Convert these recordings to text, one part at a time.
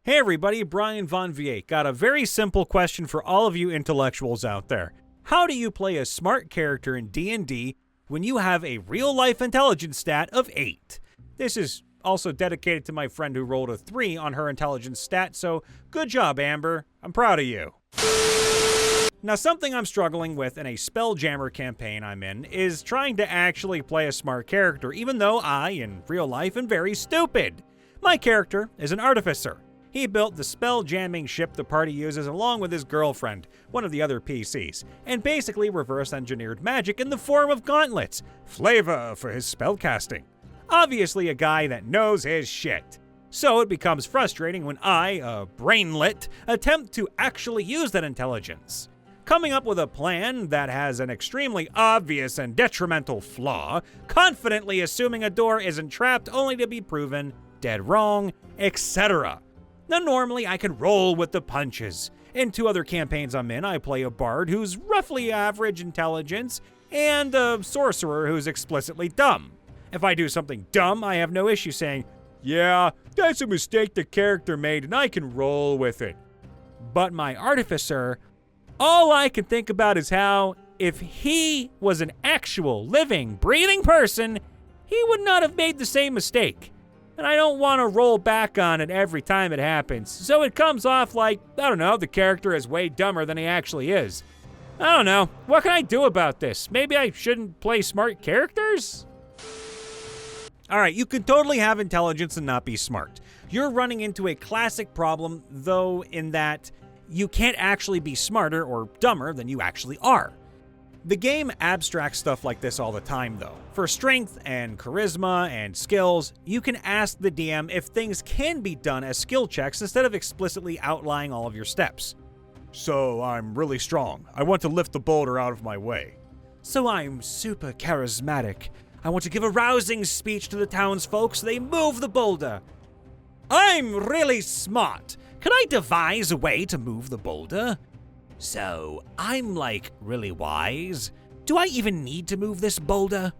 Hey everybody, Brian Von Vier. Got a very simple question for all of you intellectuals out there. How do you play a smart character in D&D when you have a real-life intelligence stat of 8? This is also dedicated to my friend who rolled a 3 on her intelligence stat, so good job, Amber. I'm proud of you. Now, something I'm struggling with in a Spelljammer campaign I'm in is trying to actually play a smart character, even though I, in real life, am very stupid. My character is an artificer. He built the spell-jamming ship the party uses along with his girlfriend, one of the other PCs, and basically reverse-engineered magic in the form of gauntlets, flavor for his spellcasting. Obviously a guy that knows his shit. So it becomes frustrating when I, a brainlet, attempt to actually use that intelligence. Coming up with a plan that has an extremely obvious and detrimental flaw, confidently assuming a door isn't trapped only to be proven dead wrong, etc. Now, normally I can roll with the punches. In 2 other campaigns I'm in, I play a bard who's roughly average intelligence and a sorcerer who's explicitly dumb. If I do something dumb, I have no issue saying, yeah, that's a mistake the character made and I can roll with it. But my artificer, all I can think about is how, if he was an actual, living, breathing person, he would not have made the same mistake. And I don't want to roll back on it every time it happens, so it comes off like, I don't know, the character is way dumber than he actually is. I don't know, what can I do about this? Maybe I shouldn't play smart characters? Alright, you can totally have intelligence and not be smart. You're running into a classic problem, though, in that you can't actually be smarter or dumber than you actually are. The game abstracts stuff like this all the time, though. For strength and charisma and skills, you can ask the DM if things can be done as skill checks instead of explicitly outlining all of your steps. So, I'm really strong. I want to lift the boulder out of my way. So I'm super charismatic. I want to give a rousing speech to the townsfolk so they move the boulder. I'm really smart. Can I devise a way to move the boulder? So, I'm like really wise. Do I even need to move this boulder?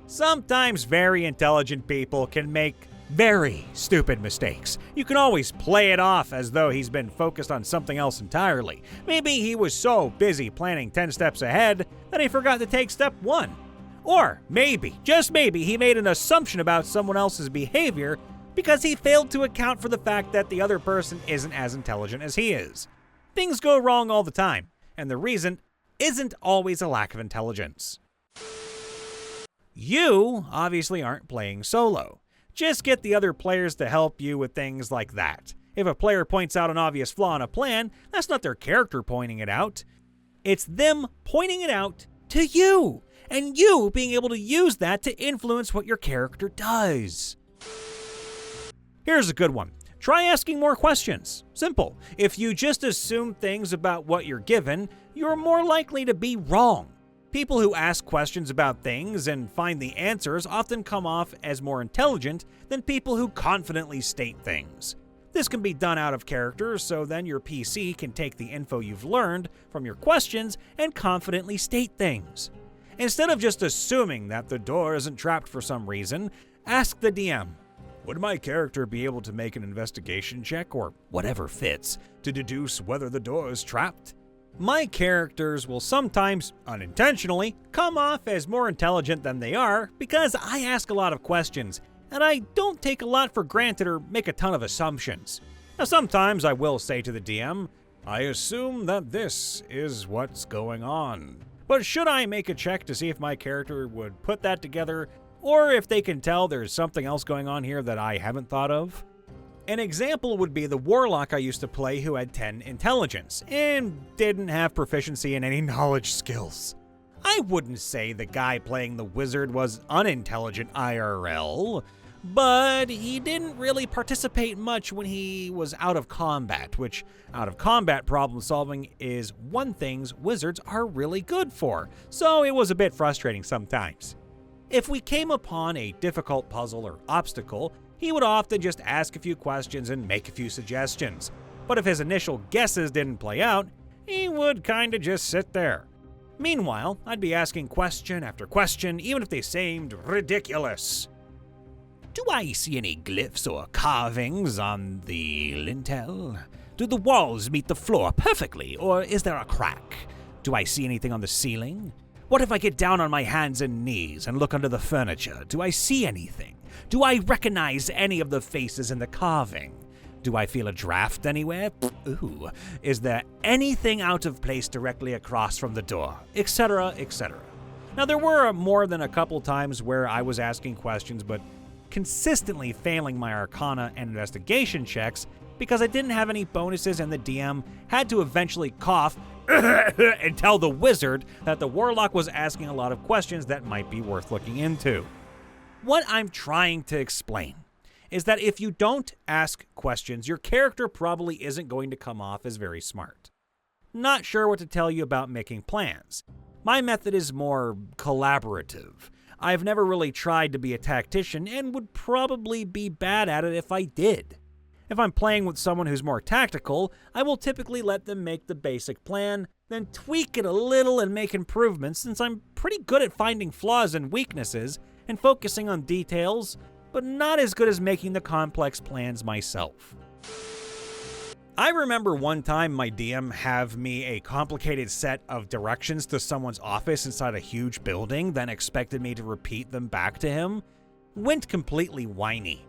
Sometimes very intelligent people can make very stupid mistakes. You can always play it off as though he's been focused on something else entirely. Maybe he was so busy planning 10 steps ahead that he forgot to take step 1. Or maybe, just maybe, he made an assumption about someone else's behavior because he failed to account for the fact that the other person isn't as intelligent as he is. Things go wrong all the time, and the reason isn't always a lack of intelligence. You obviously aren't playing solo. Just get the other players to help you with things like that. If a player points out an obvious flaw in a plan, that's not their character pointing it out. It's them pointing it out to you, and you being able to use that to influence what your character does. Here's a good one. Try asking more questions. Simple. If you just assume things about what you're given, you're more likely to be wrong. People who ask questions about things and find the answers often come off as more intelligent than people who confidently state things. This can be done out of character, so then your PC can take the info you've learned from your questions and confidently state things. Instead of just assuming that the door isn't trapped for some reason, ask the DM. Would my character be able to make an investigation check, or whatever fits, to deduce whether the door is trapped? My characters will sometimes, unintentionally, come off as more intelligent than they are because I ask a lot of questions, and I don't take a lot for granted or make a ton of assumptions. Now sometimes I will say to the DM, I assume that this is what's going on. But should I make a check to see if my character would put that together, or if they can tell there's something else going on here that I haven't thought of? An example would be the warlock I used to play who had 10 intelligence, and didn't have proficiency in any knowledge skills. I wouldn't say the guy playing the wizard was unintelligent IRL, but he didn't really participate much when he was out of combat, which out of combat problem solving is one thing wizards are really good for, so it was a bit frustrating sometimes. If we came upon a difficult puzzle or obstacle, he would often just ask a few questions and make a few suggestions. But if his initial guesses didn't play out, he would kinda just sit there. Meanwhile, I'd be asking question after question, even if they seemed ridiculous. Do I see any glyphs or carvings on the lintel? Do the walls meet the floor perfectly, or is there a crack? Do I see anything on the ceiling? What if I get down on my hands and knees and look under the furniture? Do I see anything? Do I recognize any of the faces in the carving? Do I feel a draft anywhere? Ooh. Is there anything out of place directly across from the door? Etc., etc. Now, there were more than a couple times where I was asking questions, but consistently failing my Arcana and investigation checks because I didn't have any bonuses, and the DM had to eventually cough and tell the wizard that the warlock was asking a lot of questions that might be worth looking into. What I'm trying to explain is that if you don't ask questions, your character probably isn't going to come off as very smart. Not sure what to tell you about making plans. My method is more collaborative. I've never really tried to be a tactician and would probably be bad at it if I did. If I'm playing with someone who's more tactical, I will typically let them make the basic plan, then tweak it a little and make improvements, since I'm pretty good at finding flaws and weaknesses and focusing on details, but not as good as making the complex plans myself. I remember one time my DM have me a complicated set of directions to someone's office inside a huge building, then expected me to repeat them back to him. Went completely whiny.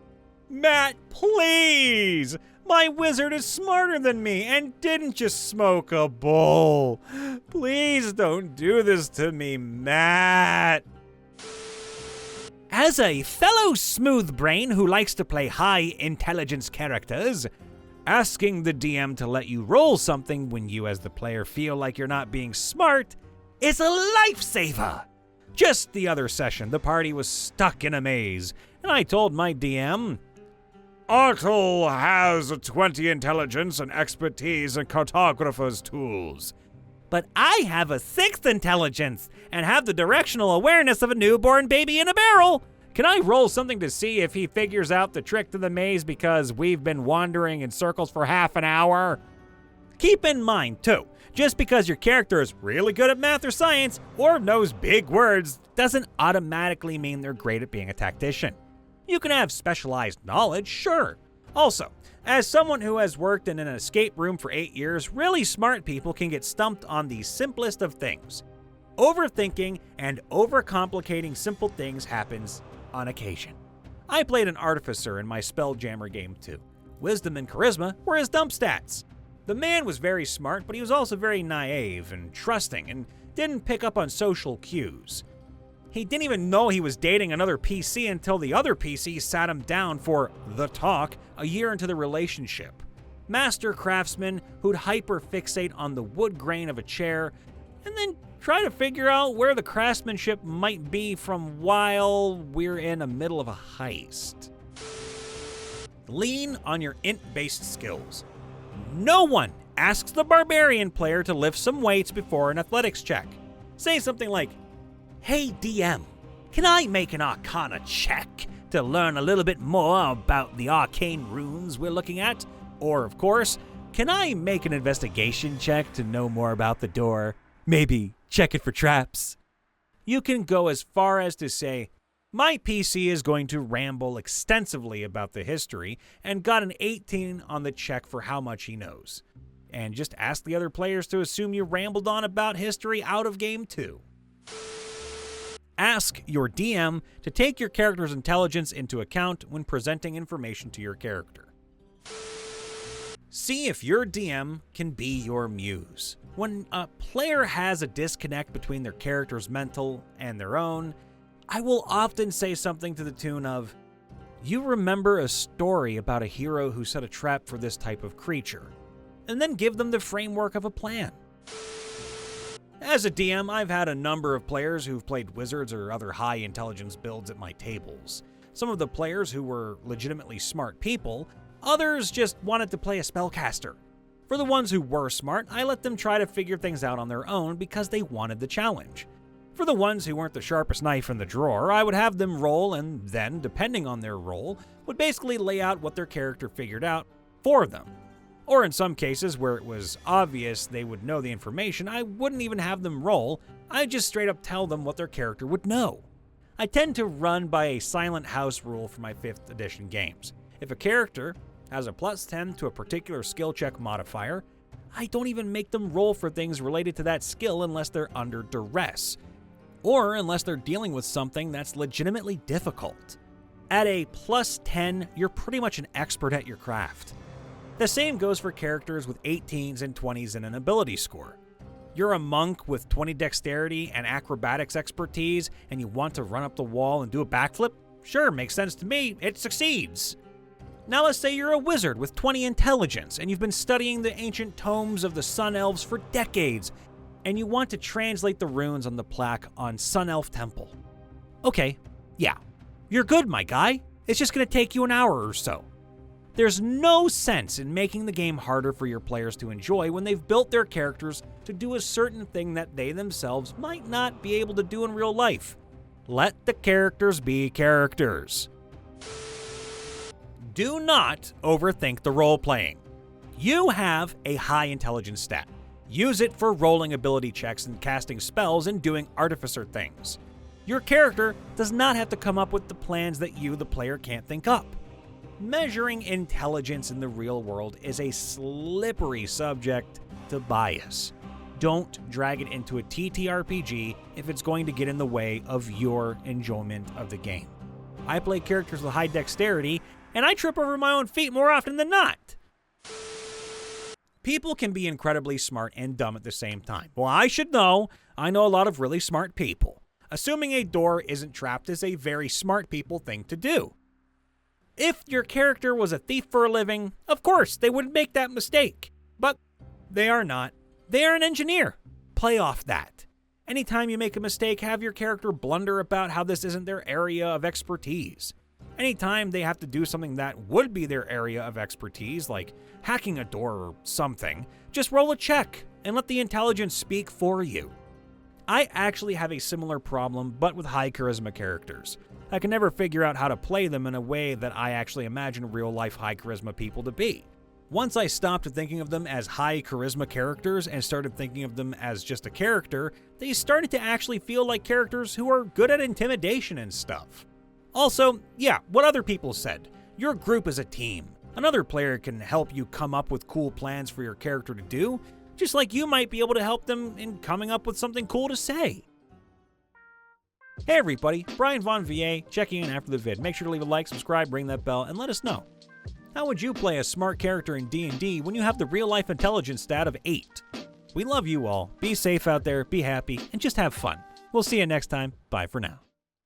Matt, please! My wizard is smarter than me and didn't just smoke a bowl. Please don't do this to me, Matt. As a fellow smooth brain who likes to play high intelligence characters, asking the DM to let you roll something when you as the player feel like you're not being smart is a lifesaver. Just the other session, the party was stuck in a maze, and I told my DM, Otto has a 20 intelligence and expertise in cartographer's tools. But I have a 6th intelligence and have the directional awareness of a newborn baby in a barrel. Can I roll something to see if he figures out the trick to the maze because we've been wandering in circles for half an hour? Keep in mind, too, just because your character is really good at math or science or knows big words doesn't automatically mean they're great at being a tactician. You can have specialized knowledge, sure. Also, as someone who has worked in an escape room for 8 years, really smart people can get stumped on the simplest of things. Overthinking and overcomplicating simple things happens on occasion. I played an artificer in my Spelljammer game too. Wisdom and charisma were his dump stats. The man was very smart, but he was also very naive and trusting and didn't pick up on social cues. He didn't even know he was dating another PC until the other PC sat him down for the talk a year into the relationship. Master craftsman who'd hyper-fixate on the wood grain of a chair and then try to figure out where the craftsmanship might be from while we're in the middle of a heist. Lean on your int-based skills. No one asks the barbarian player to lift some weights before an athletics check. Say something like, Hey DM, can I make an Arcana check to learn a little bit more about the arcane runes we're looking at? Or, of course, can I make an investigation check to know more about the door? Maybe check it for traps. You can go as far as to say, my PC is going to ramble extensively about the history and got an 18 on the check for how much he knows. And just ask the other players to assume you rambled on about history out of game 2. Ask your DM to take your character's intelligence into account when presenting information to your character. See if your DM can be your muse. When a player has a disconnect between their character's mental and their own, I will often say something to the tune of, you remember a story about a hero who set a trap for this type of creature, and then give them the framework of a plan. As a DM, I've had a number of players who've played wizards or other high intelligence builds at my tables. Some of the players who were legitimately smart people, others just wanted to play a spellcaster. For the ones who were smart, I let them try to figure things out on their own because they wanted the challenge. For the ones who weren't the sharpest knife in the drawer, I would have them roll and then, depending on their role, would basically lay out what their character figured out for them. Or in some cases where it was obvious they would know the information, I wouldn't even have them roll, I'd just straight up tell them what their character would know. I tend to run by a silent house rule for my 5th edition games. If a character has a +10 to a particular skill check modifier, I don't even make them roll for things related to that skill unless they're under duress, or unless they're dealing with something that's legitimately difficult. At a +10, you're pretty much an expert at your craft. The same goes for characters with 18s and 20s in an ability score. You're a monk with 20 dexterity and acrobatics expertise, and you want to run up the wall and do a backflip? Sure, makes sense to me, it succeeds. Now let's say you're a wizard with 20 intelligence, and you've been studying the ancient tomes of the Sun Elves for decades, and you want to translate the runes on the plaque on Sun Elf Temple. Okay, yeah, you're good, my guy. It's just going to take you an hour or so. There's no sense in making the game harder for your players to enjoy when they've built their characters to do a certain thing that they themselves might not be able to do in real life. Let the characters be characters. Do not overthink the role-playing. You have a high intelligence stat. Use it for rolling ability checks and casting spells and doing artificer things. Your character does not have to come up with the plans that you, the player, can't think up. Measuring intelligence in the real world is a slippery subject to bias. Don't drag it into a TTRPG if it's going to get in the way of your enjoyment of the game. I play characters with high dexterity, and I trip over my own feet more often than not. People can be incredibly smart and dumb at the same time. Well, I should know. I know a lot of really smart people. Assuming a door isn't trapped is a very smart people thing to do. If your character was a thief for a living, of course, they wouldn't make that mistake. But they are not. They are an engineer. Play off that. Anytime you make a mistake, have your character blunder about how this isn't their area of expertise. Anytime they have to do something that would be their area of expertise, like hacking a door or something, just roll a check and let the intelligence speak for you. I actually have a similar problem, but with high charisma characters. I can never figure out how to play them in a way that I actually imagine real-life high charisma people to be. Once I stopped thinking of them as high charisma characters and started thinking of them as just a character, they started to actually feel like characters who are good at intimidation and stuff. Also, yeah, what other people said. Your group is a team. Another player can help you come up with cool plans for your character to do, just like you might be able to help them in coming up with something cool to say. Hey everybody, Brian Von VA checking in after the vid. Make sure to leave a like, subscribe, ring that bell, and let us know. How would you play a smart character in D&D when you have the real-life intelligence stat of 8? We love you all. Be safe out there, be happy, and just have fun. We'll see you next time. Bye for now.